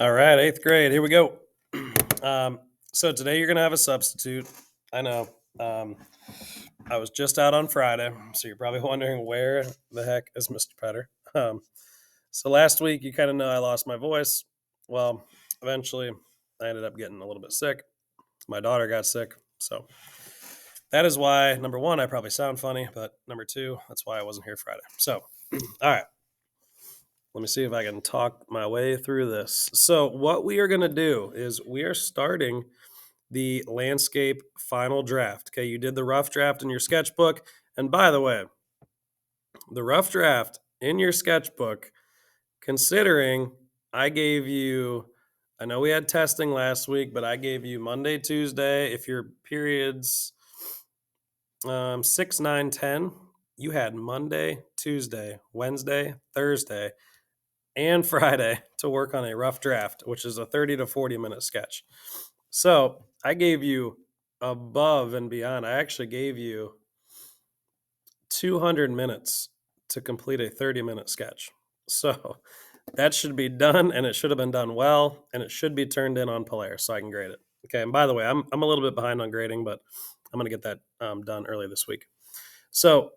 All right, eighth grade. Here we go. Um, so today you're going to have a substitute. I know. I was just out on Friday, so you're probably wondering where the heck is Mr. Petter. So last week, you kind of know I lost my voice. Well, eventually, I ended up getting a little bit sick. My daughter got sick. So that is why, number one, I probably sound funny. But number two, that's why I wasn't here Friday. So, all right. Let me see if I can talk my way through this. So, what we are going to do is we are starting the landscape final draft. Okay, you did the rough draft in your sketchbook. And by the way, the rough draft in your sketchbook, considering I gave you, I know we had testing last week, but I gave you Monday, Tuesday. If your periods 6, 9, 10, you had Monday, Tuesday, Wednesday, Thursday, and Friday to work on a rough draft, which is a 30 to 40-minute sketch. So I gave you above and beyond. I actually gave you 200 minutes to complete a 30-minute sketch. So that should be done, and it should have been done well, and it should be turned in on Polaris so I can grade it. Okay, and by the way, I'm a little bit behind on grading, but I'm going to get that done early this week. So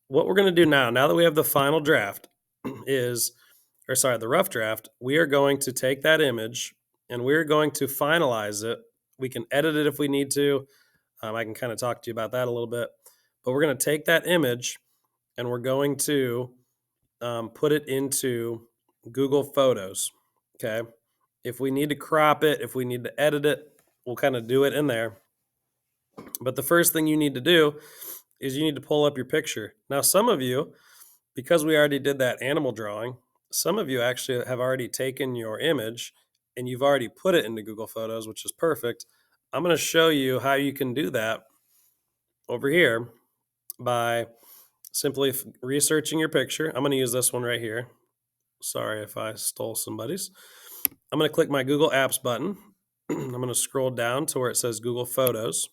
what we're going to do now that we have the final draft, the rough draft, we are going to take that image and we're going to finalize it. We can edit it if we need to. I can kind of talk to you about that a little bit. But we're going to take that image and we're going to put it into Google Photos. Okay. If we need to crop it, if we need to edit it, we'll kind of do it in there. But the first thing you need to do is you need to pull up your picture. Now, some of you, because we already did that animal drawing, some of you actually have already taken your image and you've already put it into Google Photos, which is perfect. I'm going to show you how you can do that over here by simply researching your picture. I'm going to use this one right here. Sorry if I stole somebody's. I'm going to click my Google Apps button. I'm going to scroll down to where it says Google Photos.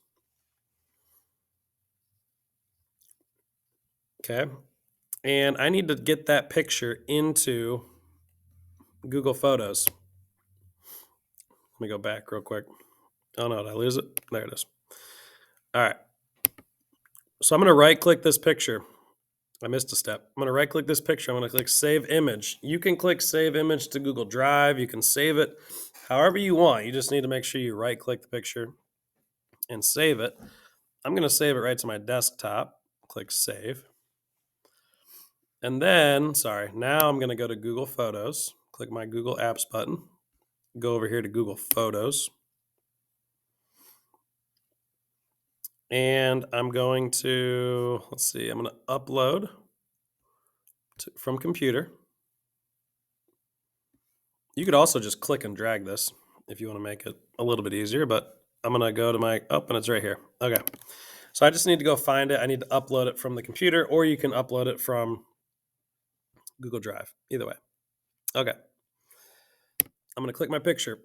Okay. And I need to get that picture into Google Photos. Let me go back real quick. Oh no, did I lose it? There it is. All right. So I'm going to right click this picture. I missed a step. I'm going to right click this picture. I'm going to click Save Image. You can click Save Image to Google Drive. You can save it however you want. You just need to make sure you right click the picture and save it. I'm going to save it right to my desktop. Click Save. And then, now I'm going to go to Google Photos. Click my Google Apps button. Go over here to Google Photos. And I'm going to, I'm going to upload from computer. You could also just click and drag this if you want to make it a little bit easier, but I'm going to go to my, and it's right here. Okay. So I just need to go find it. I need to upload it from the computer, or you can upload it from Google Drive. Either way. Okay. I'm going to click my picture.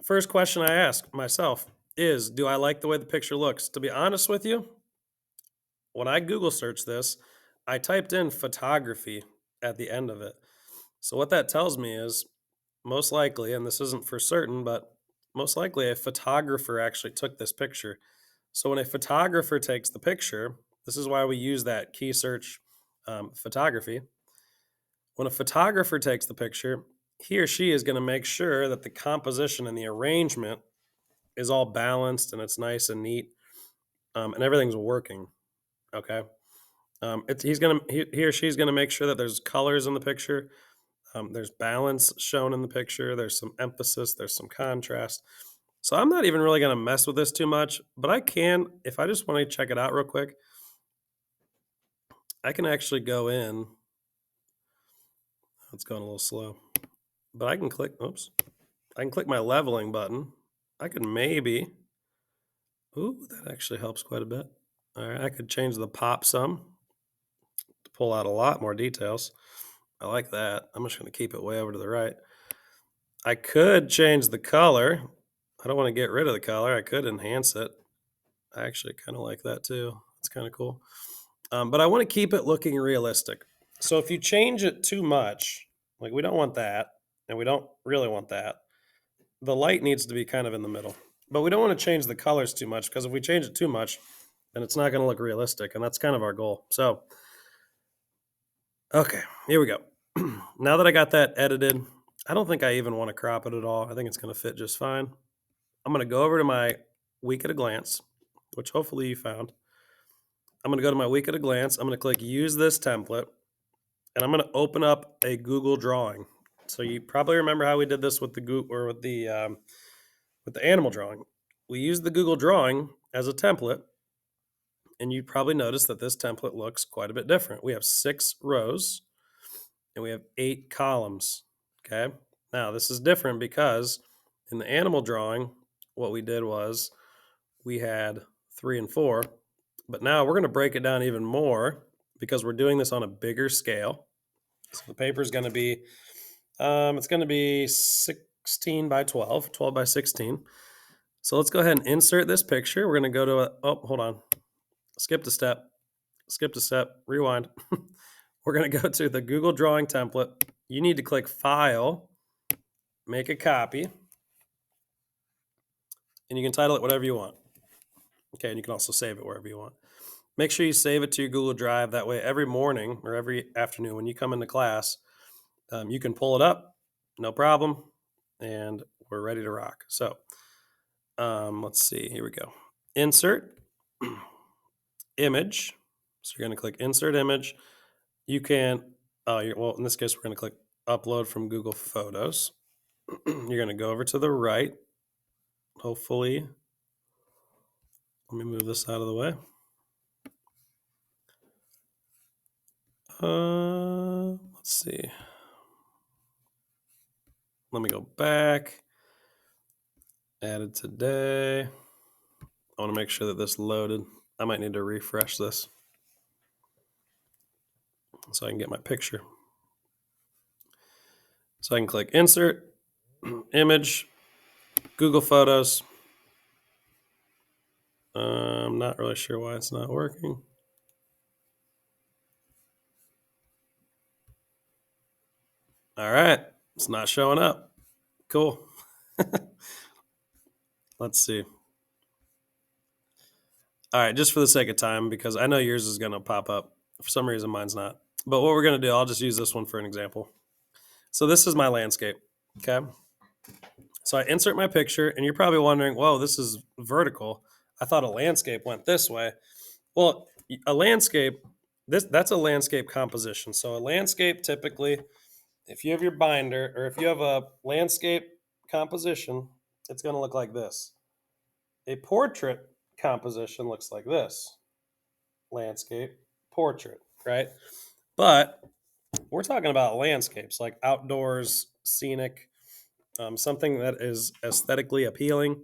First question I ask myself is, do I like the way the picture looks? To be honest with you, when I Google searched this, I typed in photography at the end of it. So what that tells me is most likely, and this isn't for certain, but most likely a photographer actually took this picture. So when a photographer takes the picture, this is why we use that key search photography. When a photographer takes the picture, he or she is going to make sure that the composition and the arrangement is all balanced and it's nice and neat, and everything's working. Okay. He or she's gonna make sure that there's colors in the picture, there's balance shown in the picture, there's some emphasis, there's some contrast. So I'm not even really gonna mess with this too much, but I can, if I just want to check it out real quick, I can actually go in. It's going a little slow, but I can click. Oops, I can click my leveling button. I could maybe. Ooh, that actually helps quite a bit. All right, I could change the pop some to pull out a lot more details. I like that. I'm just going to keep it way over to the right. I could change the color. I don't want to get rid of the color. I could enhance it. I actually kind of like that too. It's kind of cool. But I want to keep it looking realistic. So if you change it too much, like we don't want that, and we don't really want that. The light needs to be kind of in the middle, but we don't want to change the colors too much, because if we change it too much, then it's not going to look realistic, and that's kind of our goal. So, okay, here we go. Now that I got that edited, I don't think I even want to crop it at all. I think it's going to fit just fine. I'm going to go over to my week at a glance, which hopefully you found. I'm going to go to my week at a glance. I'm going to click use this template, and I'm going to open up a Google drawing. So you probably remember how we did this with the with the animal drawing. We used the Google drawing as a template, and you probably noticed that this template looks quite a bit different. We have 6 rows and we have 8 columns. Okay. Now this is different because in the animal drawing, what we did was we had 3 and 4, but now we're going to break it down even more because we're doing this on a bigger scale. So the paper is going to be, it's going to be 16 by 12, 12 by 16. So let's go ahead and insert this picture. We're going to go to hold on. Skipped a step, rewind. We're going to go to the Google Drawing template. You need to click File, make a copy, and you can title it whatever you want. Okay, and you can also save it wherever you want. Make sure you save it to your Google Drive. That way, every morning or every afternoon when you come into class, you can pull it up, no problem, and we're ready to rock. So let's see, here we go. Insert, image. So you're going to click Insert Image. You can, well, in this case, we're going to click Upload from Google Photos. You're going to go over to the right. Hopefully, let me move this out of the way. Let's see. Let me go back. Added today. I want to make sure that this loaded. I might need to refresh this so I can get my picture. So I can click Insert, Image, Google Photos. I'm not really sure why it's not working. All right, it's not showing up. Cool. Let's see. All right, just for the sake of time, because I know yours is going to pop up. For some reason, mine's not. But what we're going to do, I'll just use this one for an example. So this is my landscape, okay? So I insert my picture, and you're probably wondering, whoa, this is vertical. I thought a landscape went this way. Well, a landscape, that's a landscape composition. So a landscape typically, if you have your binder or if you have a landscape composition, it's going to look like this. A portrait composition looks like this. Landscape, portrait, right? But we're talking about landscapes like outdoors, scenic, something that is aesthetically appealing.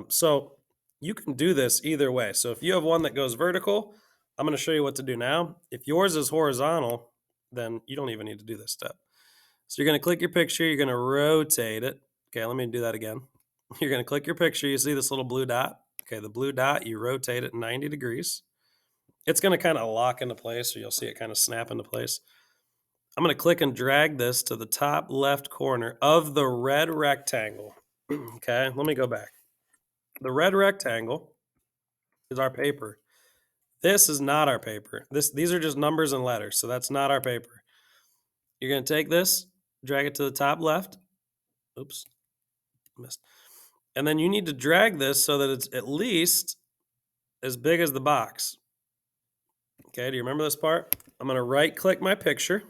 So you can do this either way. So if you have one that goes vertical, I'm going to show you what to do now. If yours is horizontal, then you don't even need to do this step. So you're going to click your picture, you're going to rotate it. Okay, let me do that again. You're going to click your picture, you see this little blue dot. Okay, the blue dot, you rotate it 90 degrees. It's going to kind of lock into place, so you'll see it kind of snap into place. I'm going to click and drag this to the top left corner of the red rectangle. Okay, let me go back. The red rectangle is our paper. This is not our paper. These are just numbers and letters, so that's not our paper. You're going to take this, drag it to the top left. Oops, missed. And then you need to drag this so that it's at least as big as the box. Okay, do you remember this part? I'm going to right-click my picture,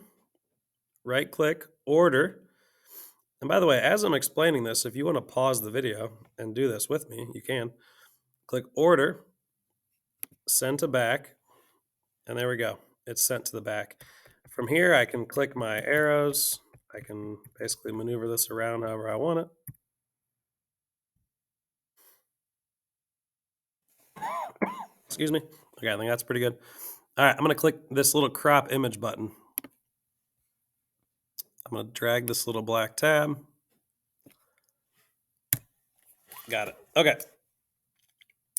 right-click, order. And by the way, as I'm explaining this, if you want to pause the video and do this with me, you can. Click order, send to back, and there we go. It's sent to the back. From here, I can click my arrows. I can basically maneuver this around however I want it. Excuse me. Okay, I think that's pretty good. All right, I'm going to click this little crop image button. I'm going to drag this little black tab. Got it. Okay.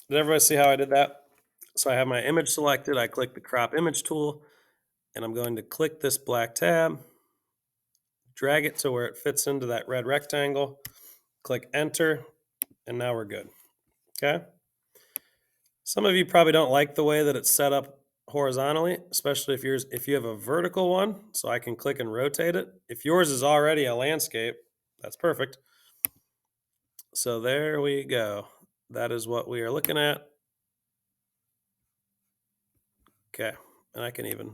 Did everybody see how I did that? So I have my image selected. I click the crop image tool, and I'm going to click this black tab, drag it to where it fits into that red rectangle, click enter, and now we're good. Okay. Some of you probably don't like the way that it's set up horizontally, especially if you have a vertical one. So I can click and rotate it. If yours is already a landscape, that's perfect. So there we go. That is what we are looking at. Okay. And I can even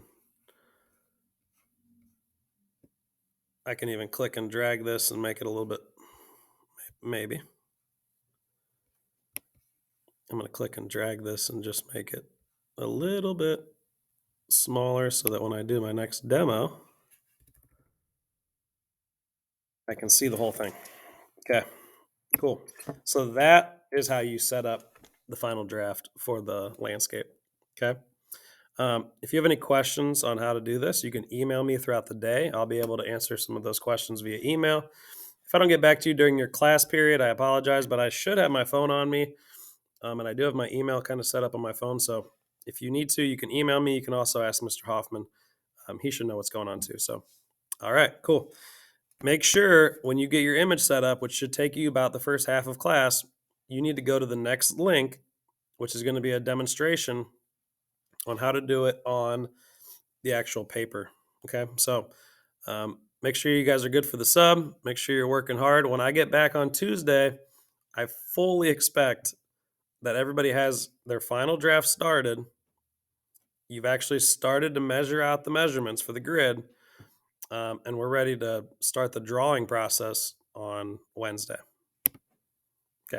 click and drag this and make it a little bit, maybe. I'm going to click and drag this and just make it a little bit smaller so that when I do my next demo, I can see the whole thing. Okay, cool. So that is how you set up the final draft for the landscape. Okay. If you have any questions on how to do this, you can email me throughout the day. I'll be able to answer some of those questions via email. If I don't get back to you during your class period, I apologize, but I should have my phone on me. And I do have my email kind of set up on my phone. So if you need to, you can email me. You can also ask Mr. Hoffman. He should know what's going on too. So, all right, cool. Make sure when you get your image set up, which should take you about the first half of class, you need to go to the next link, which is going to be a demonstration on how to do it on the actual paper. Okay, so make sure you guys are good for the sub. Make sure you're working hard. When I get back on Tuesday, I fully expect that everybody has their final draft started. You've actually started to measure out the measurements for the grid, and we're ready to start the drawing process on Wednesday.